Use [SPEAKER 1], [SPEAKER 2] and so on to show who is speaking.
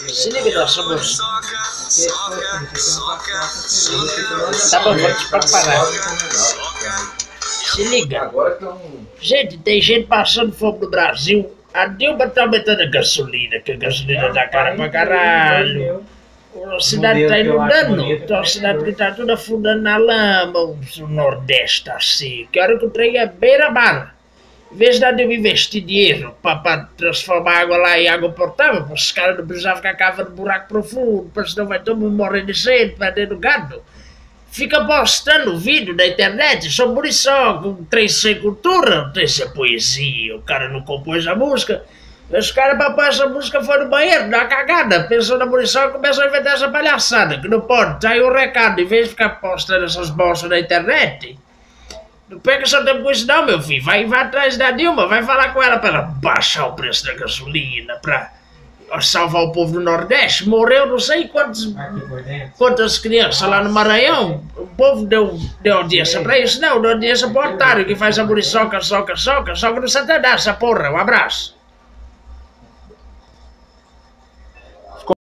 [SPEAKER 1] Se liga nessa música. Tá bom, vou te preparar. Se liga. Gente, tem gente passando fome no Brasil. A Dilma tá aumentando a gasolina, que a gasolina dá cara pra caralho. A cidade tá inundando, então a cidade que tá tudo afundando na lama, o Nordeste tá assim. Quero que o trem é beira-mar. Em vez de eu investir dinheiro pra transformar a água lá em água potável, para os caras não precisam ficar cavando buraco profundo, porque senão vai todo mundo morrer de sede, vai dentro do gado. Fica postando vídeo na internet sobre Muriçoca, um trem sem cultura, um trem sem poesia, o cara não compôs a música. Os caras pra pôr essa música foi no banheiro, dá uma cagada, pensou na Muriçoca e começou a inventar essa palhaçada, que não pode, tá aí o recado, em vez de ficar postando essas bolsas na internet. Não pega seu tempo com isso não, meu filho. Vai atrás da Dilma, vai falar com ela pra ela baixar o preço da gasolina, pra salvar o povo do Nordeste. Morreu não sei quantas crianças lá no Maranhão. O povo deu audiência pra isso? Não, deu audiência pro otário que faz a Muriçoca, soca no Santander, essa porra. Um abraço.